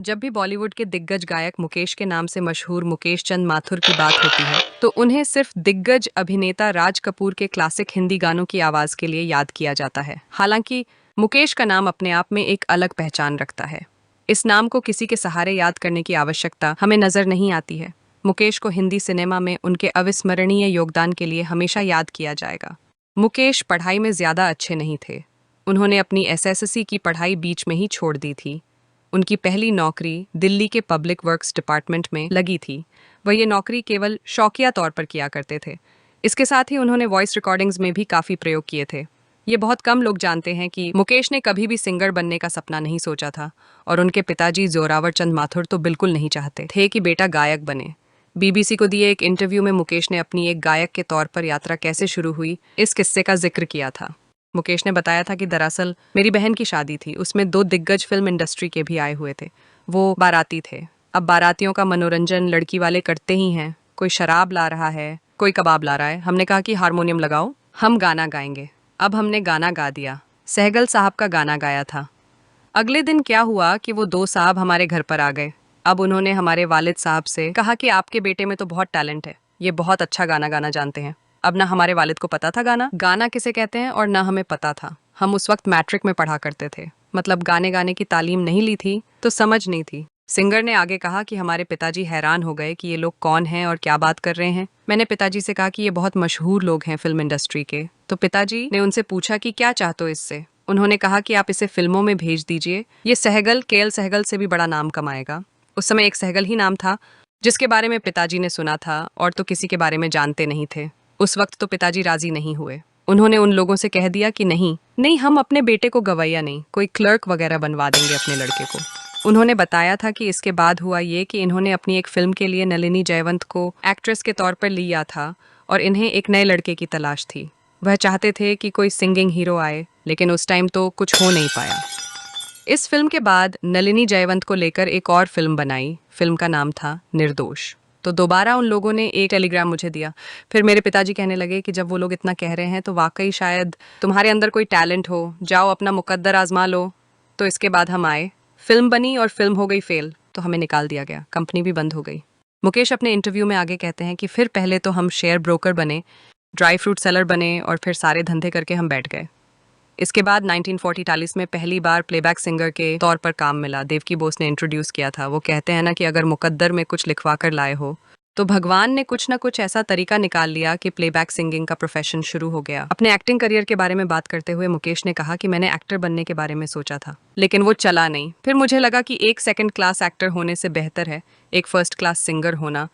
जब भी बॉलीवुड के दिग्गज गायक मुकेश के नाम से मशहूर मुकेश चंद माथुर की बात होती है तो उन्हें सिर्फ दिग्गज अभिनेता राज कपूर के क्लासिक हिंदी गानों की आवाज के लिए याद किया जाता है। हालांकि मुकेश का नाम अपने आप में एक अलग पहचान रखता है। इस नाम को किसी के सहारे याद करने की आवश्यकता हमें नजर नहीं आती है। मुकेश को हिंदी सिनेमा में उनके अविस्मरणीय योगदान के लिए हमेशा याद किया जाएगा। मुकेश पढ़ाई में ज्यादा अच्छे नहीं थे। उन्होंने अपनी एसएससी की पढ़ाई बीच में ही छोड़ दी थी। उनकी पहली नौकरी दिल्ली के पब्लिक वर्क्स डिपार्टमेंट में लगी थी। वह ये नौकरी केवल शौकिया तौर पर किया करते थे। इसके साथ ही उन्होंने वॉइस रिकॉर्डिंग्स में भी काफ़ी प्रयोग किए थे। ये बहुत कम लोग जानते हैं कि मुकेश ने कभी भी सिंगर बनने का सपना नहीं सोचा था और उनके पिताजी जोरावर चंद माथुर तो बिल्कुल नहीं चाहते थे कि बेटा गायक बने। बीबीसी को दिए एक इंटरव्यू में मुकेश ने अपनी एक गायक के तौर पर यात्रा कैसे शुरू हुई इस किस्से का जिक्र किया था। मुकेश ने बताया था कि दरअसल मेरी बहन की शादी थी, उसमें दो दिग्गज फिल्म इंडस्ट्री के भी आए हुए थे। वो बाराती थे। अब बारातियों का मनोरंजन लड़की वाले करते ही हैं। कोई शराब ला रहा है, कोई कबाब ला रहा है। हमने कहा कि हारमोनियम लगाओ, हम गाना गाएंगे। अब हमने गाना गा दिया। सहगल साहब का गाना गाया था। अगले दिन क्या हुआ कि वो दो साहब हमारे घर पर आ गए। अब उन्होंने हमारे वालिद साहब से कहा कि आपके बेटे में तो बहुत टैलेंट है, ये बहुत अच्छा गाना गाना जानते हैं। अब ना हमारे वालिद को पता था गाना किसे कहते हैं और ना हमें पता था। हम उस वक्त मैट्रिक में पढ़ा करते थे, मतलब गाने गाने की तालीम नहीं ली थी तो समझ नहीं थी। सिंगर ने आगे कहा कि हमारे पिताजी हैरान हो गए कि ये लोग कौन हैं और क्या बात कर रहे हैं। मैंने पिताजी से कहा कि ये बहुत मशहूर लोग हैं फिल्म इंडस्ट्री के। तो पिताजी ने उनसे पूछा कि क्या चाहते हो इससे। उन्होंने कहा कि आप इसे फिल्मों में भेज दीजिए, ये सहगल केएल सहगल से भी बड़ा नाम कमाएगा। उस समय एक सहगल ही नाम था जिसके बारे में पिताजी ने सुना था और तो किसी के बारे में जानते नहीं थे। उस वक्त तो पिताजी राजी नहीं हुए। उन्होंने उन लोगों से कह दिया कि नहीं नहीं, हम अपने बेटे को गवैया नहीं, कोई क्लर्क वगैरह बनवा देंगे अपने लड़के को। उन्होंने बताया था कि इसके बाद हुआ ये कि इन्होंने अपनी एक फिल्म के लिए नलिनी जयवंत को एक्ट्रेस के तौर पर लिया था और इन्हें एक नए लड़के की तलाश थी। वह चाहते थे कि कोई सिंगिंग हीरो आए, लेकिन उस टाइम तो कुछ हो नहीं पाया। इस फिल्म के बाद नलिनी जयवंत को लेकर एक और फिल्म बनाई। फिल्म का नाम था निर्दोष। तो दोबारा उन लोगों ने एक टेलीग्राम मुझे दिया। फिर मेरे पिताजी कहने लगे कि जब वो लोग इतना कह रहे हैं तो वाकई शायद तुम्हारे अंदर कोई टैलेंट हो, जाओ अपना मुकद्दर आजमा लो। तो इसके बाद हम आए, फिल्म बनी और फिल्म हो गई फेल, तो हमें निकाल दिया गया, कंपनी भी बंद हो गई। मुकेश अपने इंटरव्यू में आगे कहते हैं कि फिर पहले तो हम शेयर ब्रोकर बने, ड्राई फ्रूट सेलर बने और फिर सारे धंधे करके हम बैठ गए। इसके बाद 1940 में पहली बार प्लेबैक सिंगर के तौर पर काम मिला। देवकी बोस ने इंट्रोड्यूस किया था। वो कहते हैं ना कि अगर मुकद्दर में कुछ लिखवा कर लाए हो तो भगवान ने कुछ ना कुछ ऐसा तरीका निकाल लिया कि प्लेबैक सिंगिंग का प्रोफेशन शुरू हो गया। अपने एक्टिंग करियर के बारे में बात करते हुए मुकेश ने कहा कि मैंने एक्टर बनने के बारे में सोचा था, लेकिन वो चला नहीं। फिर मुझे लगा कि एक सेकंड क्लास एक्टर होने से बेहतर है एक फर्स्ट क्लास सिंगर होना।